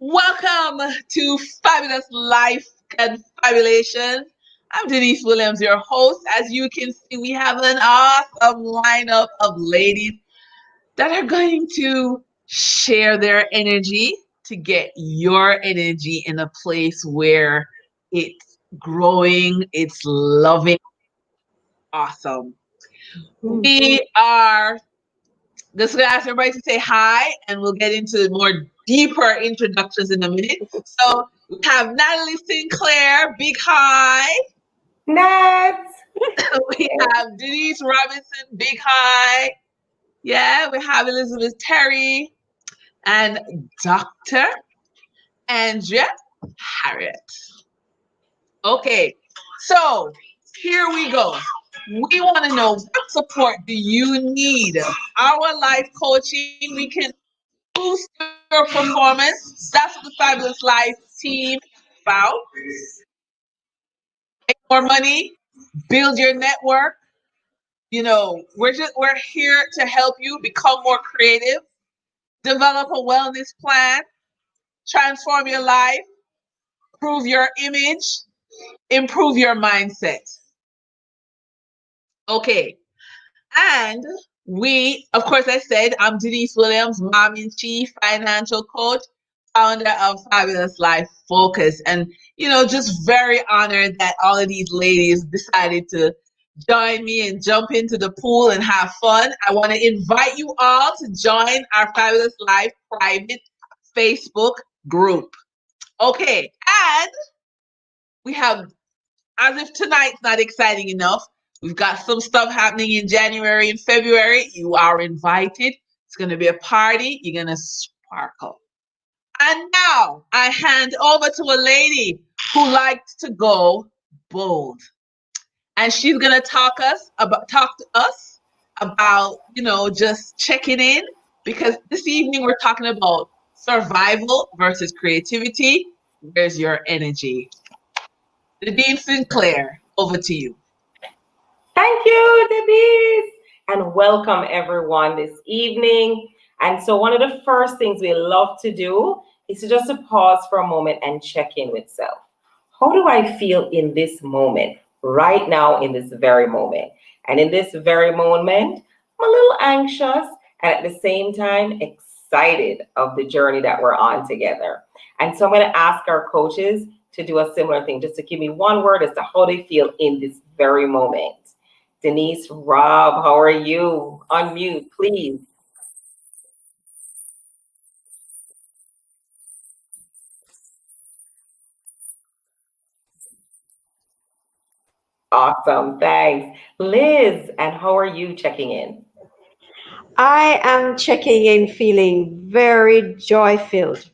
Welcome to Fabulous Life Confabulations. I'm Denise Williams, your host. As you can see, we have an awesome lineup of ladies that are going to share their energy to get your energy in a place where it's growing, it's loving, awesome. We are just going to ask everybody to say hi, and we'll get into more deeper introductions in a minute. So we have Natalie Sinclair, big hi. Nats. We have Denise Robinson, big hi. Yeah, we have Elizabeth Terry and Dr. Andrea Harriet. Okay, so here we go. We want to know, what support do you need? Our life coaching, we can boost your performance. That's what the Fabulous Life team is about. Make more money, build your network. We're here to help you become more creative, develop a wellness plan, transform your life, improve your image, improve your mindset. Okay. And of course, I said, I'm Denise Williams, mom in chief, financial coach, founder of Fabulous Life Focus. And, just very honored that all of these ladies decided to join me and jump into the pool and have fun. I want to invite you all to join our Fabulous Life private Facebook group. Okay. And we have, as if tonight's not exciting enough, we've got some stuff happening in January and February. You are invited. It's going to be a party. You're going to sparkle. And now I hand over to a lady who likes to go bold. And she's going to talk to us about, just checking in, because this evening we're talking about survival versus creativity. Where's your energy? Nadine Sinclair, over to you. Thank you, Dennise, and welcome everyone this evening. And so one of the first things we love to do is to just pause for a moment and check in with self. How do I feel in this moment, right now, in this very moment? And in this very moment, I'm a little anxious and at the same time excited of the journey that we're on together. And so I'm going to ask our coaches to do a similar thing, just to give me one word as to how they feel in this very moment. Denise, Rob, how are you? Unmute, please. Awesome, thanks. Liz, and how are you checking in? I am checking in feeling very joy-filled.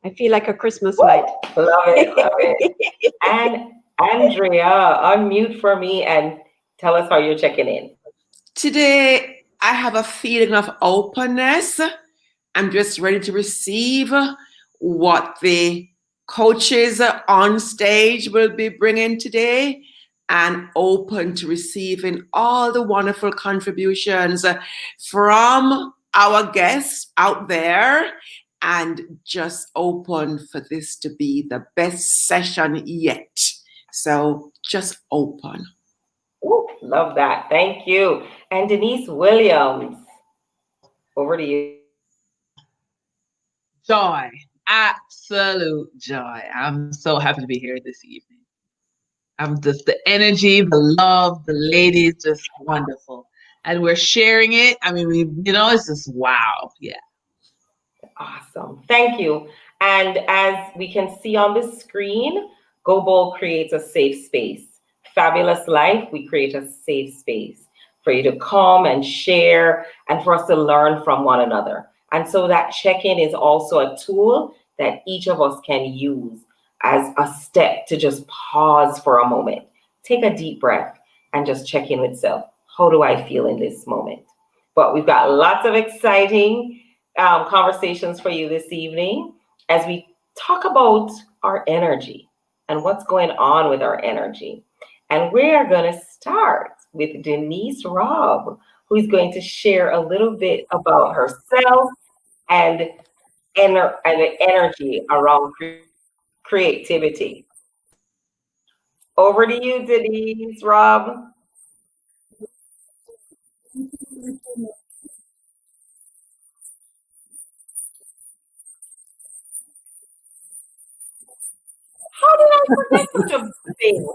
I feel like a Christmas light. Love it, love it. And Andrea, unmute for me and tell us how you're checking in. Today, I have a feeling of openness. I'm just ready to receive what the coaches on stage will be bringing today, and open to receiving all the wonderful contributions from our guests out there, and just open for this to be the best session yet. So just open. Ooh, love that. Thank you. And Denise Williams, over to you. Joy, absolute joy. I'm so happy to be here this evening. I'm just, the energy, the love, the ladies, just wonderful. And we're sharing it. I mean, it's just wow. Yeah. Awesome. Thank you. And as we can see on the screen, Go Bold creates a safe space. Fabulous Life, we create a safe space for you to come and share and for us to learn from one another. And so that check-in is also a tool that each of us can use as a step to just pause for a moment. Take a deep breath and just check in with self. How do I feel in this moment? But we've got lots of exciting conversations for you this evening as we talk about our energy and what's going on with our energy. And we're going to start with Denise Robb, who's going to share a little bit about herself and and the energy around creativity. Over to you, Dennise, Rob. How did I forget such a thing?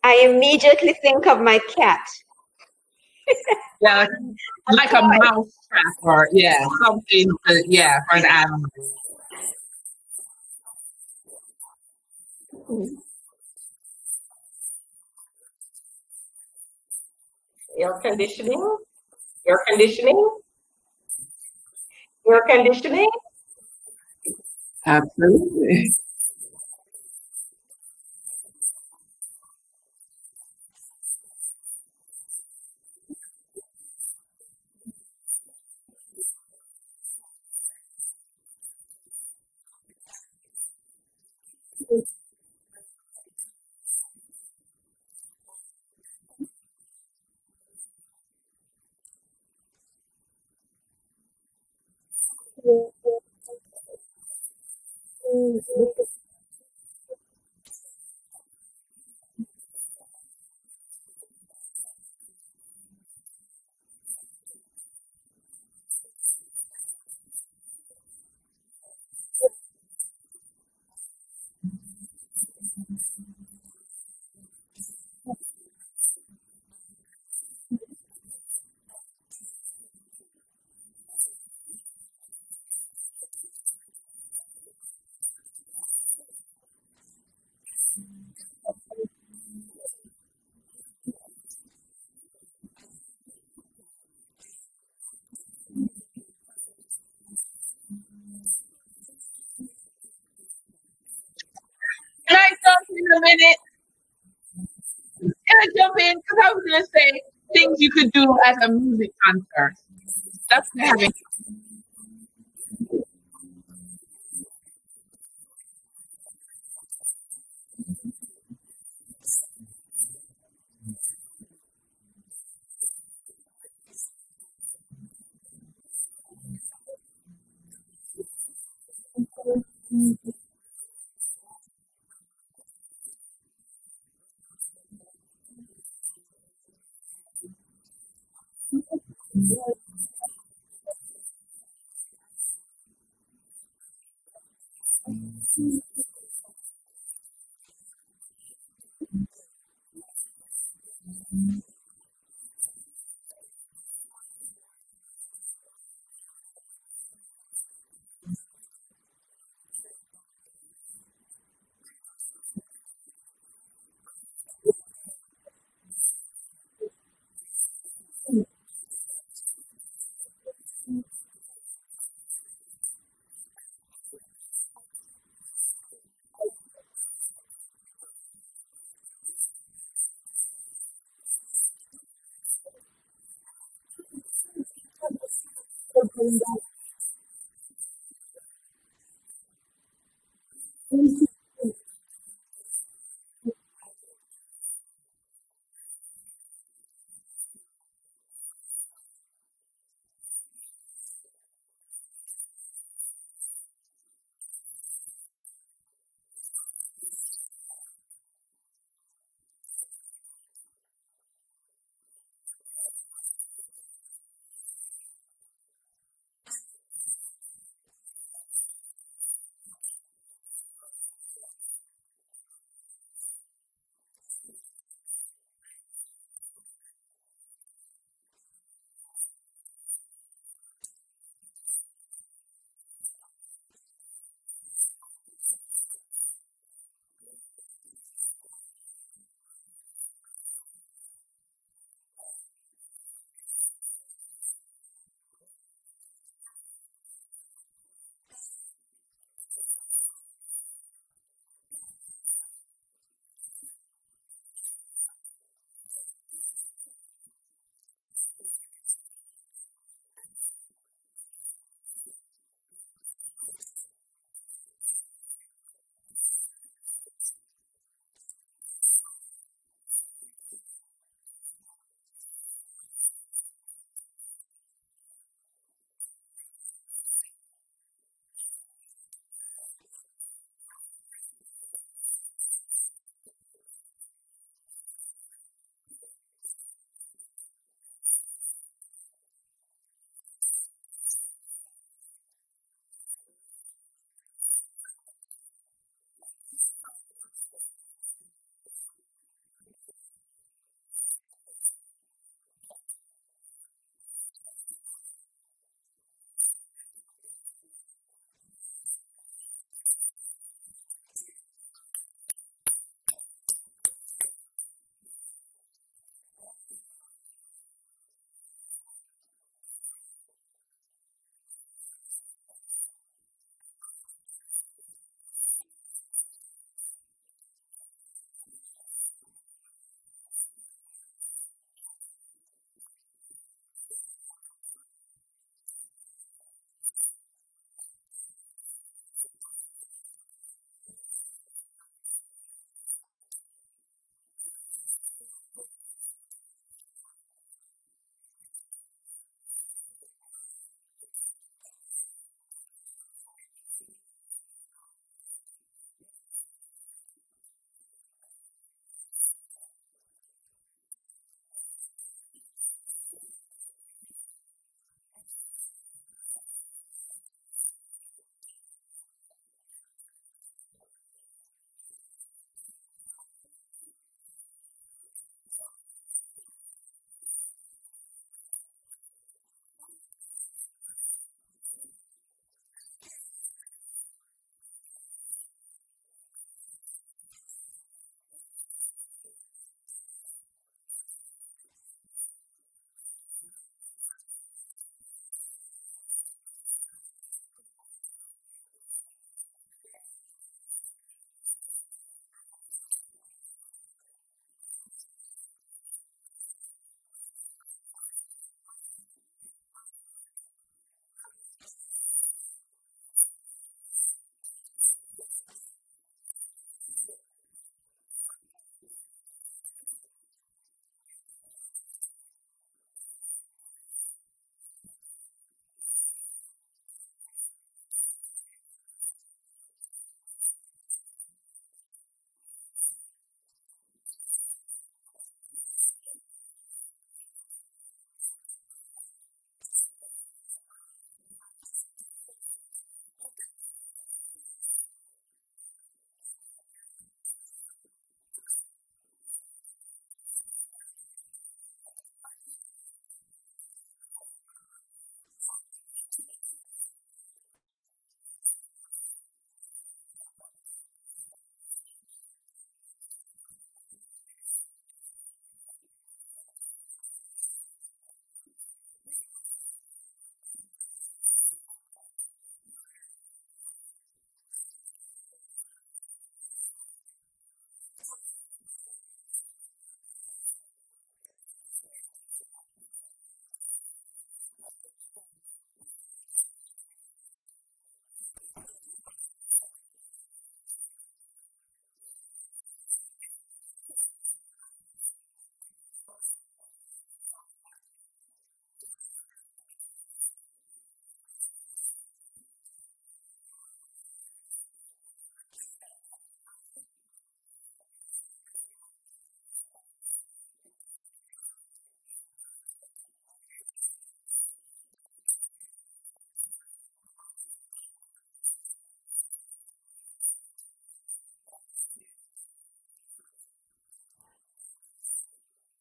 I immediately think of my cat. Yeah, like a mouse trap or yeah, something to, yeah, for an animal. Air conditioning, air conditioning, air conditioning. Absolutely. Can I jump in a minute? Can I jump in? Because I was gonna say things you could do at a music concert. That's what having.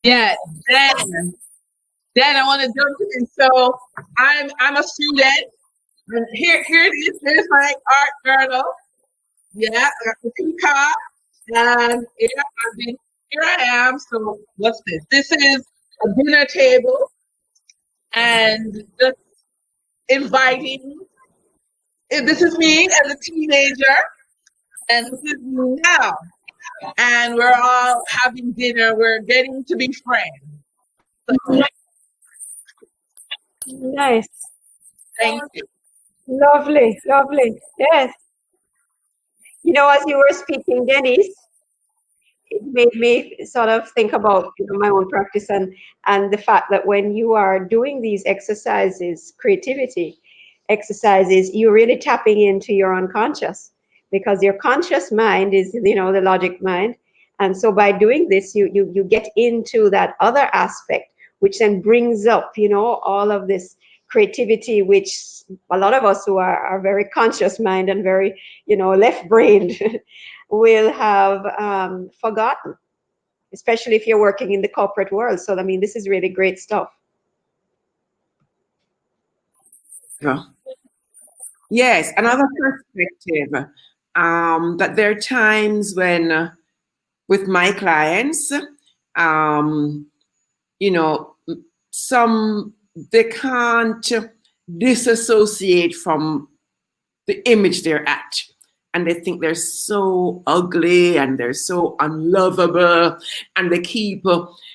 Yeah, then I want to jump in. So I'm a student, and here it is. Here's my art journal. Yeah, I got the teacup, and here I am. So what's this? This is a dinner table, and just inviting. This is me as a teenager, and this is me now. And we're all having dinner. We're getting to be friends. So Nice. thank you. Lovely, lovely. Yes. You know, as you were speaking, Dennise, it made me sort of think about, you know, my own practice and the fact that when you are doing these exercises, creativity exercises, you're really tapping into your unconscious, because your conscious mind is, you know, the logic mind. And so by doing this, you get into that other aspect, which then brings up, you know, all of this creativity, which a lot of us who are very conscious mind and very, you know, left brained will have forgotten, especially if you're working in the corporate world. So, I mean, this is really great stuff. Yeah. Yes, another perspective, that there are times when, with my clients, you know, they can't disassociate from the image they're at. And they think they're so ugly and they're so unlovable, and they keep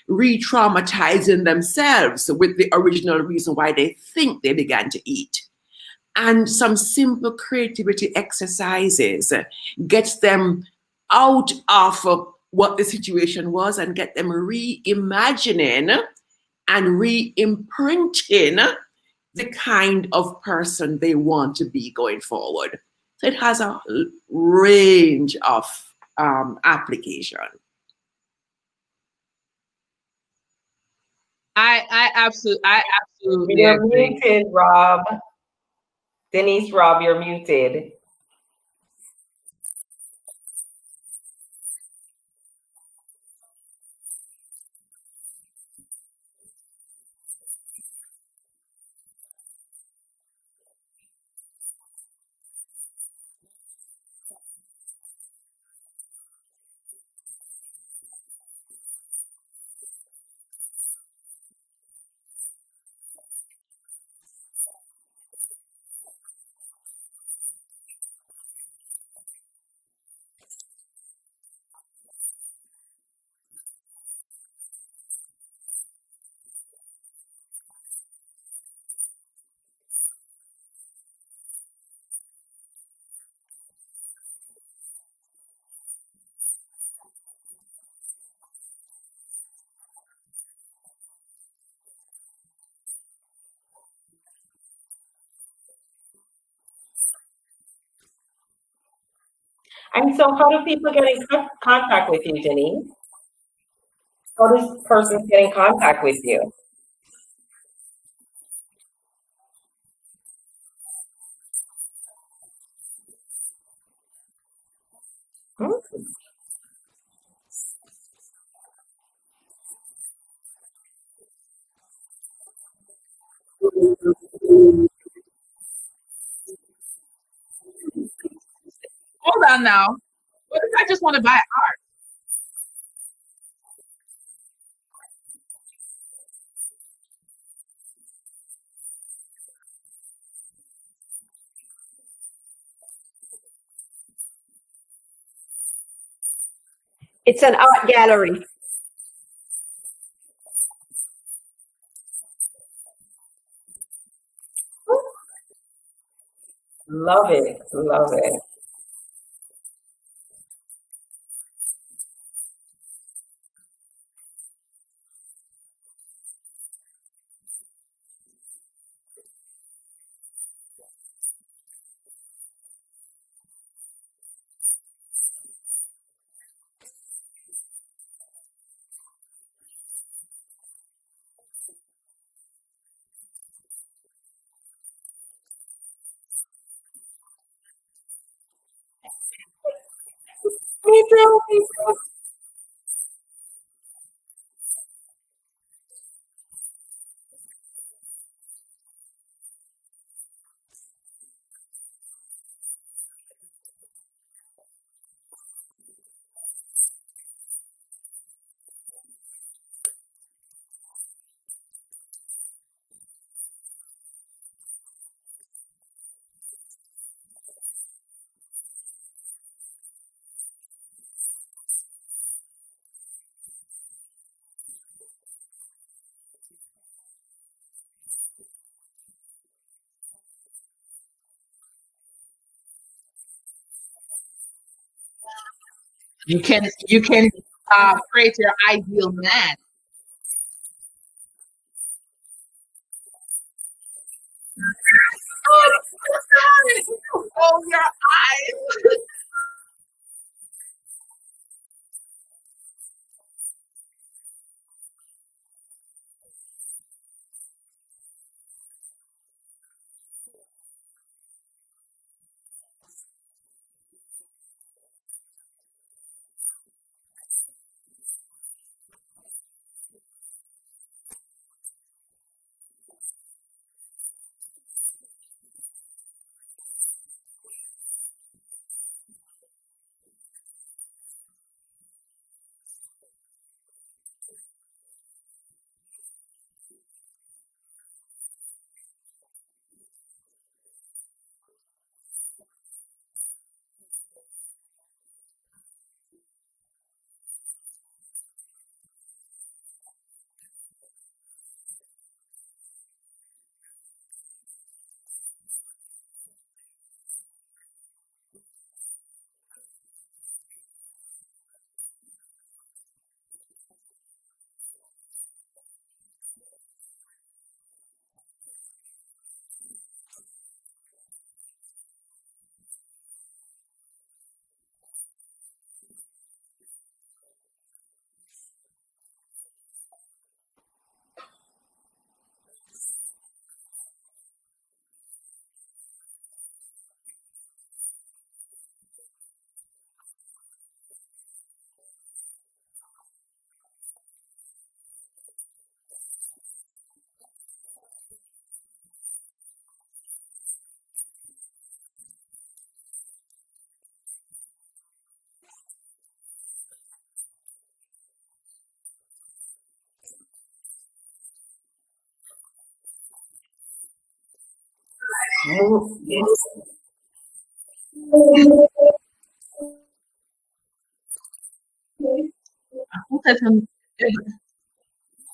re-traumatizing themselves with the original reason why they think they began to eat. And some simple creativity exercises gets them out of what the situation was and get them reimagining and re-imprinting the kind of person they want to be going forward. So it has a range of application. I absolutely You're agree. muted, Rob. Dennise, Rob, you're muted. And so how do people get in contact with you, Dennise? How does persons get in contact with you? Hmm? Hold on now. What if I just want to buy art? It's an art gallery. Love it, love it. Me too, me too. You can create your ideal man. Oh, your eyes.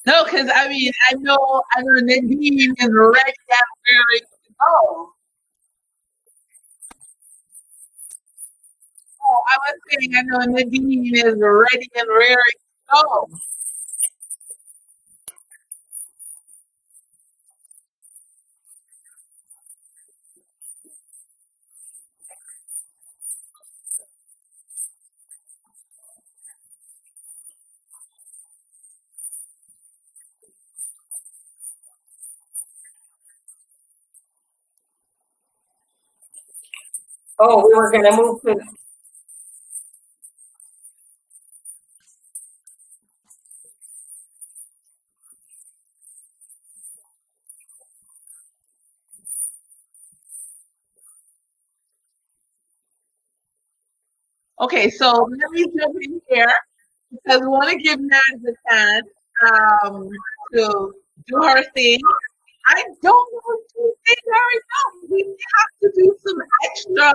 No, because I know Nadine is ready and ready to go. Oh, I was saying I know Nadine is ready and ready to go. Oh, we were gonna move to. Okay, so let me jump in here because we want to give Naz a chance to do her thing. I don't know if she's right now. We may have to do some extra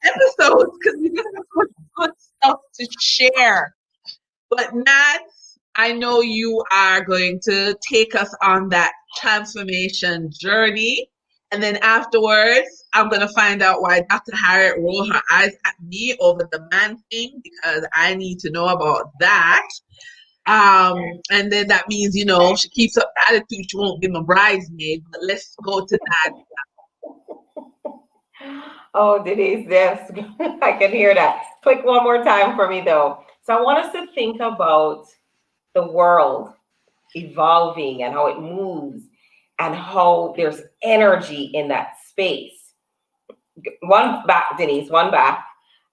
episodes because we just have so good stuff to share. But Nats, I know you are going to take us on that transformation journey. And then afterwards, I'm going to find out why Dr. Harriet rolled her eyes at me over the man thing because I need to know about that. And then that means, she keeps up the attitude, she won't be my bridesmaid. But let's go to that. Oh, Denise, yes, I can hear that. Click one more time for me, though. So I want us to think about the world evolving and how it moves and how there's energy in that space. One back, Denise, one back.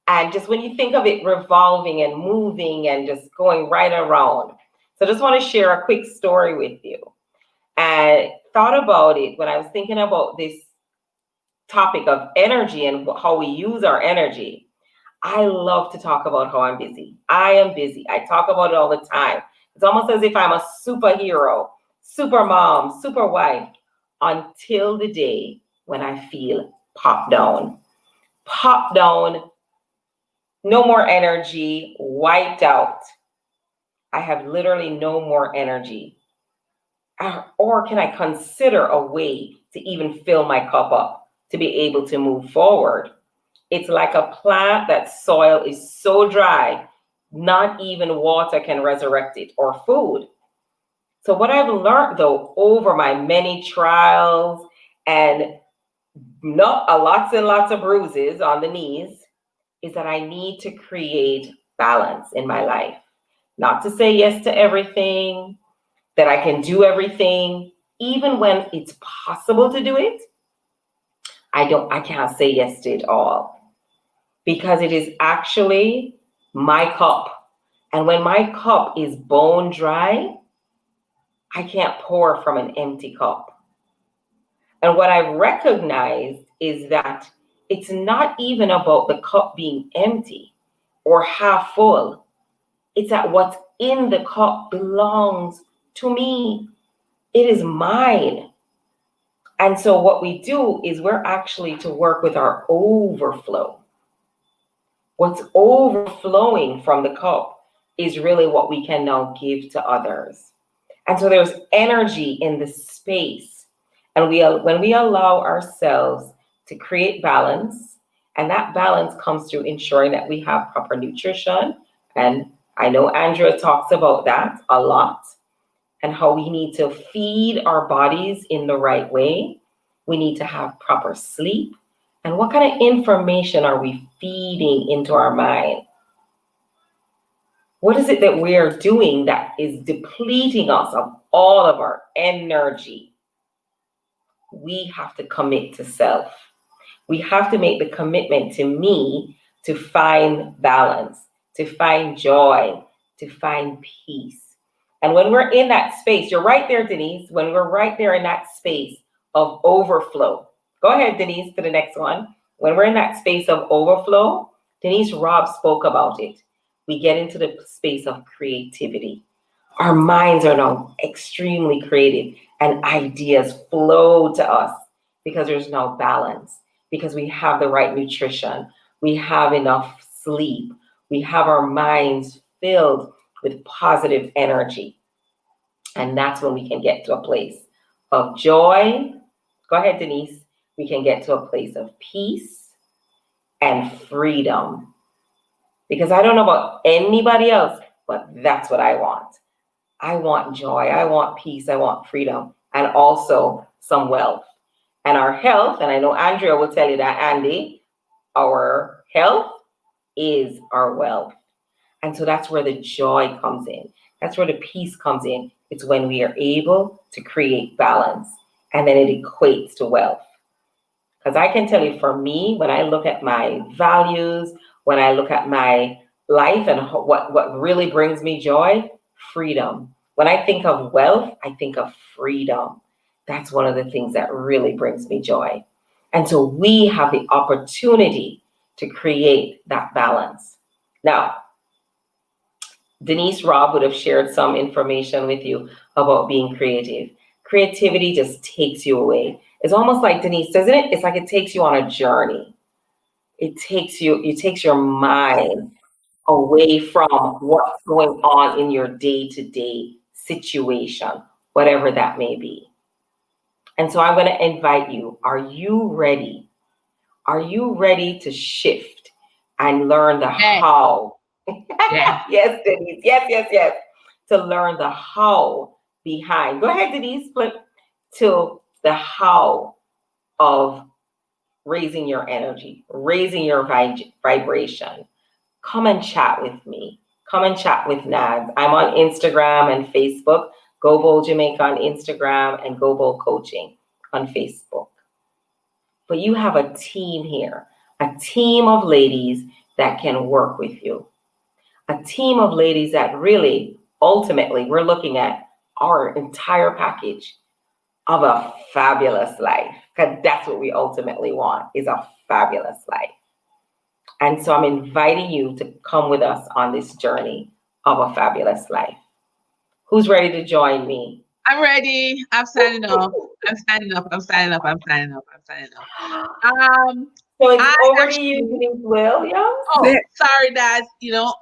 And just when you think of it revolving and moving and just going right around. So I just want to share a quick story with you. And thought about it when I was thinking about this topic of energy and how we use our energy. I love to talk about how I'm busy. I am busy. I talk about it all the time. It's almost as if I'm a superhero, super mom, super wife, until the day when I feel pop down. Pop down, no more energy, wiped out. I have literally no more energy. Or can I consider a way to even fill my cup up to be able to move forward? It's like a plant that soil is so dry, Not even water can resurrect it, or food. So what I've learned, though, over my many trials and not lots and lots of bruises on the knees, is that I need to create balance in my life. Not to say yes to everything, that I can do everything, even when it's possible to do it. I can't say yes to it all, because it is actually my cup. And when my cup is bone dry, I can't pour from an empty cup. And what I've recognized is that it's not even about the cup being empty or half full. It's that what's in the cup belongs to me. It is mine. And so what we do is we're actually to work with our overflow. What's overflowing from the cup is really what we can now give to others. And so there's energy in the space. And when we allow ourselves to create balance, and that balance comes through ensuring that we have proper nutrition. And I know Andrea talks about that a lot, and how we need to feed our bodies in the right way. We need to have proper sleep. And what kind of information are we feeding into our mind? What is it that we are doing that is depleting us of all of our energy? We have to commit to self. We have to make the commitment to me to find balance, to find joy, to find peace. And when we're in that space, you're right there, Dennise, when we're right there in that space of overflow. Go ahead, Dennise, to the next one. When we're in that space of overflow, Dennise Robb spoke about it. We get into the space of creativity. Our minds are now extremely creative, and ideas flow to us because there's now balance, because we have the right nutrition, we have enough sleep, we have our minds filled with positive energy. And that's when we can get to a place of joy. Go ahead, Dennise. We can get to a place of peace and freedom. Because I don't know about anybody else, but that's what I want. I want joy, I want peace, I want freedom, and also some wealth. And our health, and I know Andrea will tell you that, Andy, our health is our wealth. And so that's where the joy comes in. That's where the peace comes in. It's when we are able to create balance, and then it equates to wealth. Because I can tell you, for me, when I look at my values, when I look at my life and what really brings me joy, freedom. When I think of wealth, I think of freedom. That's one of the things that really brings me joy. And so we have the opportunity to create that balance. Now, Dennise Robb would have shared some information with you about being creative. Creativity just takes you away. It's almost like, Dennise, doesn't it? It's like it takes you on a journey. It takes your mind away from what's going on in your day-to-day situation, whatever that may be. And so I'm going to invite you. Are you ready? Are you ready to shift and learn the how? Yeah. Yes, Dennise. Yes. To learn the how behind. Go ahead, Dennise. Flip to the how of raising your energy, raising your vibration. Come and chat with me. Come and chat with Nads. I'm on Instagram and Facebook. Go Bowl Jamaica on Instagram and Go Bowl Coaching on Facebook. But you have a team here, a team of ladies that can work with you. A team of ladies that really, ultimately, we're looking at our entire package of a fabulous life. Because that's what we ultimately want, is a fabulous life. And so I'm inviting you to come with us on this journey of a fabulous life. Who's ready to join me? I'm ready. I'm signing up. I'm signing up. So it's over to you, Dennise Williams. Oh, sorry, Dad. You know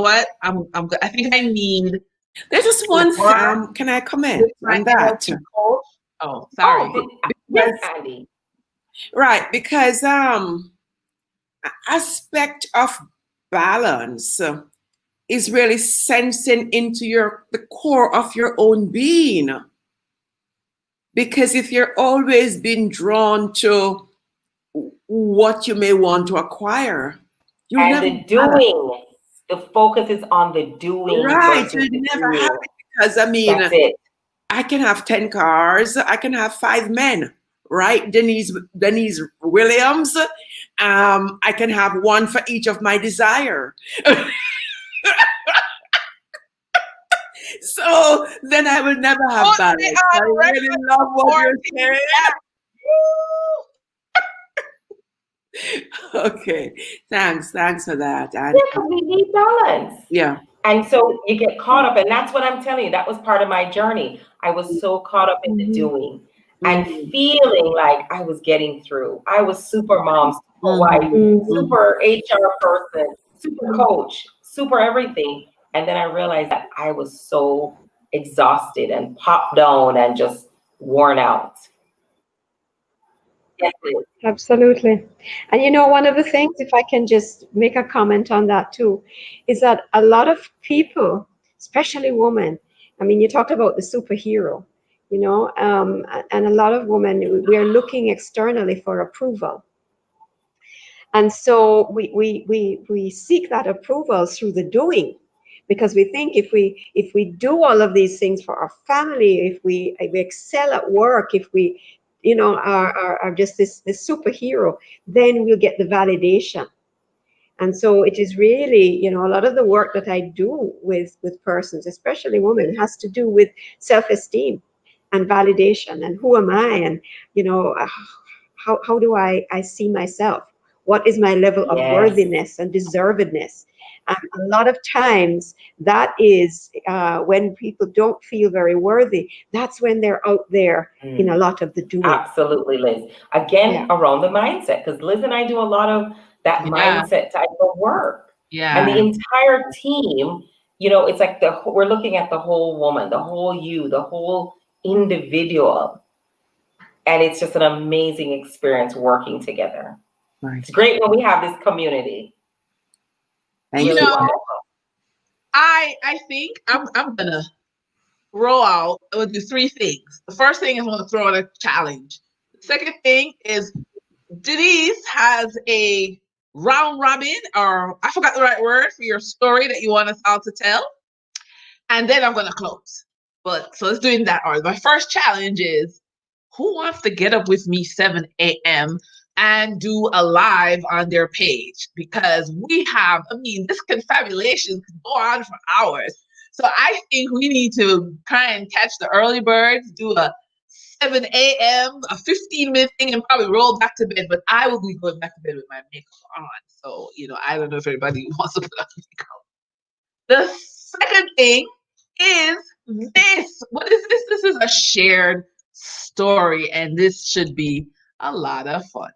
what? I think I need. There's just one thing. Can I comment on that? Coach. Oh, sorry. Yes, Andy. Right, because aspect of balance is really sensing into the core of your own being. Because if you're always being drawn to what you may want to acquire, you'll And never the have it. doing, the focus is on the doing Right, versus you'll the never have doing. it because That's it. I can have 10 cars, I can have 5 men, right? Dennise Williams. I can have one for each of my desire. So then I will never have Put me balance. I on really record love what you're supporting saying. that. Woo! Okay, thanks for that. Yeah, And because we need balance. yeah, And so you get caught up, and that's what I'm telling you. That was part of my journey. I was so caught up in the doing and Mhm. feeling like I was getting through. I was super mom, super wife, Mhm. super HR person, super coach, super everything. And then I realized that I was so exhausted and popped down and just worn out. Yes, Liz. Absolutely. And you know, one of the things, if I can just make a comment on that too, is that a lot of people, especially women, I mean, you talked about the superhero, you know, and a lot of women, we are looking externally for approval. And so we seek that approval through the doing, because we think if we do all of these things for our family, if we excel at work, if we are just this superhero, then we'll get the validation. And so it is really, a lot of the work that I do with persons, especially women, has to do with self-esteem and validation, and who am I, and how do I see myself? What is my level of Yes. worthiness and deservedness? A lot of times that is when people don't feel very worthy, that's when they're out there in a lot of the doing. Absolutely, Liz. Again, Yeah. around the mindset, because Liz and I do a lot of that Yeah. mindset type of work. And the Yeah. entire team, it's like we're looking at the whole woman, the whole you, the whole individual. And it's just an amazing experience working together. Right. It's great when we have this community. Thank Really you. wonderful. I think I'm gonna roll out. I will do 3 things. The first thing is I'm gonna throw out a challenge. The second thing is Dennise has a round robin, or I forgot the right word for your story that you want us all to tell. And then I'm gonna close. But so let's do it in that order. My first challenge is, who wants to get up with me 7 a.m. and do a live on their page? Because this confabulation could go on for hours. So I think we need to try and catch the early birds, do a 7 a.m., a 15-minute thing, and probably roll back to bed. But I will be going back to bed with my makeup on. So, I don't know if everybody wants to put on makeup. The second thing is this. What is this? This is a shared story, and this should be a lot of fun.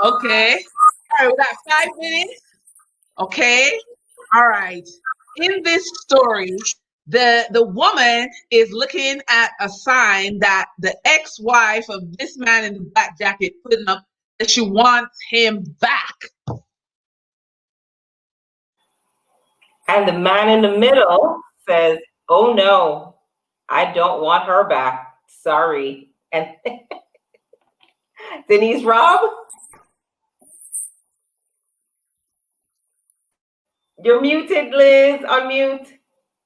Okay. All right, we got 5 minutes. Okay. All right. In this story, the woman is looking at a sign that the ex-wife of this man in the black jacket putting up that she wants him back. And the man in the middle says, "Oh no, I don't want her back. Sorry." And Dennise, Rob, you're muted, Liz. Unmute.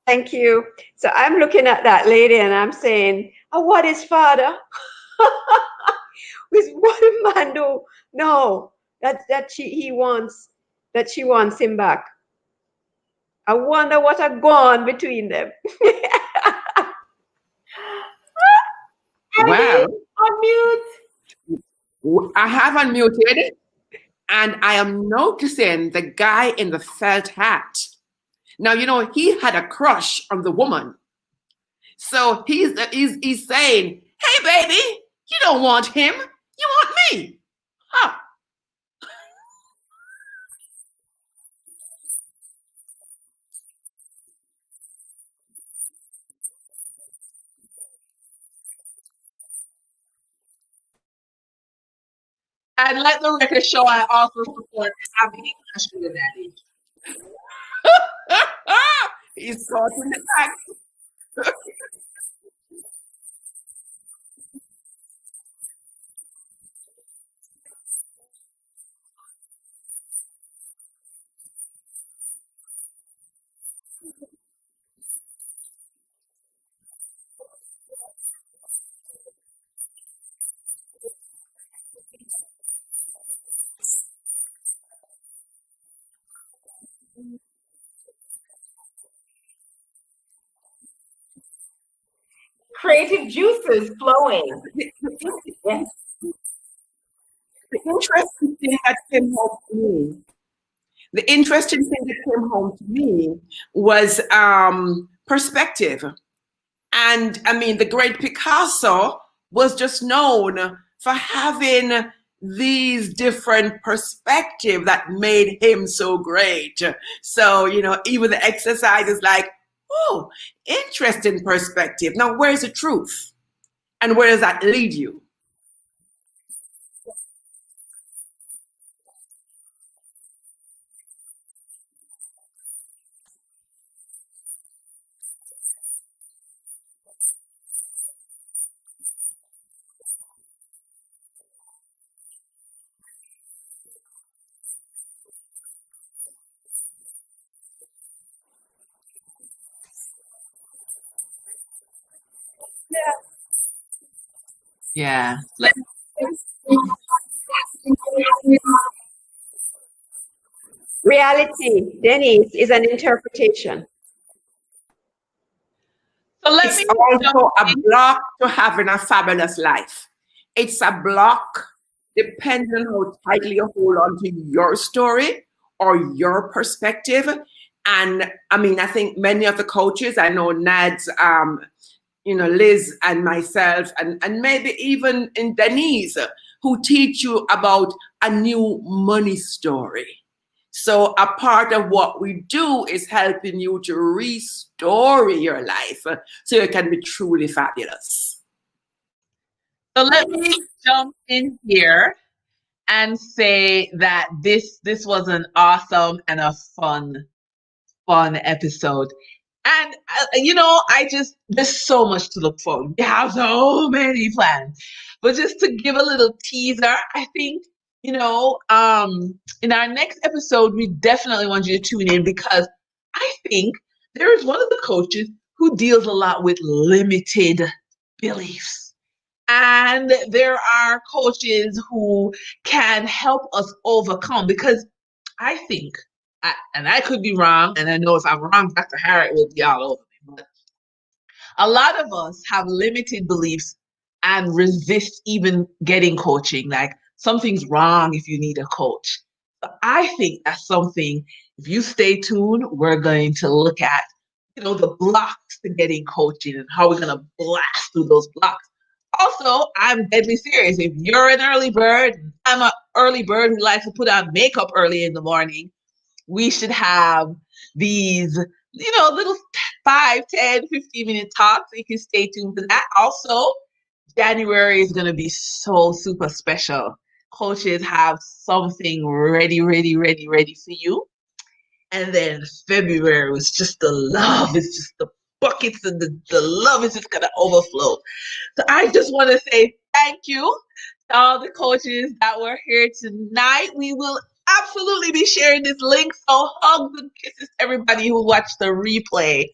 Thank you. So I'm looking at that lady and I'm saying, oh, what is father? With what a man do? No, he wants, that she wants him back. I wonder what had gone between them. Well, Unmute. I have unmuted. And I am noticing the guy in the felt hat. Now, he had a crush on the woman. So he's saying, hey, baby, you don't want him. You want me. Huh. And let the record show I also support having a sugar daddy. He's caught in the act. Creative juices flowing. Yes. The interesting thing that came home to me, was perspective. And I mean, the great Picasso was just known for having these different perspectives that made him so great. So, even the exercise is like, oh, interesting perspective. Now, where's the truth? And where does that lead you? Yeah. Reality, Dennise, is an interpretation. So let It's me also a block to having a fabulous life. It's a block depending on how tightly you hold on to your story or your perspective. And I mean, I think many of the coaches, I know Nad's, Liz and myself, and maybe even in Dennise, who teach you about a new money story. So a part of what we do is helping you to restore your life so you can be truly fabulous. So let me jump in here and say that this was an awesome and a fun episode. And there's so much to look forward. We have so many plans. But just to give a little teaser, I think, in our next episode, we definitely want you to tune in because I think there is one of the coaches who deals a lot with limited beliefs. And there are coaches who can help us overcome because I think, and I could be wrong, and I know if I'm wrong, Dr. Harriet will be all over me, but a lot of us have limited beliefs and resist even getting coaching. Like something's wrong if you need a coach. So I think that's something, if you stay tuned, we're going to look at, the blocks to getting coaching and how we're going to blast through those blocks. Also, I'm deadly serious. If you're an early bird, I'm an early bird who likes to put on makeup early in the morning, we should have these, little 5, 10, 15-minute talks. You can stay tuned for that. Also, January is going to be so super special. Coaches have something ready for you. And then February was just the love. It's just the buckets and the love is just going to overflow. So I just want to say thank you to all the coaches that were here tonight. We will absolutely be sharing this link. So hugs and kisses to everybody who watched the replay.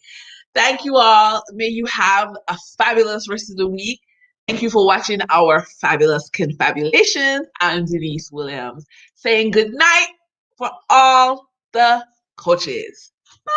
Thank you all. May you have a fabulous rest of the week. Thank you for watching our fabulous confabulations. I'm Dennise Williams saying good night for all the coaches. Bye.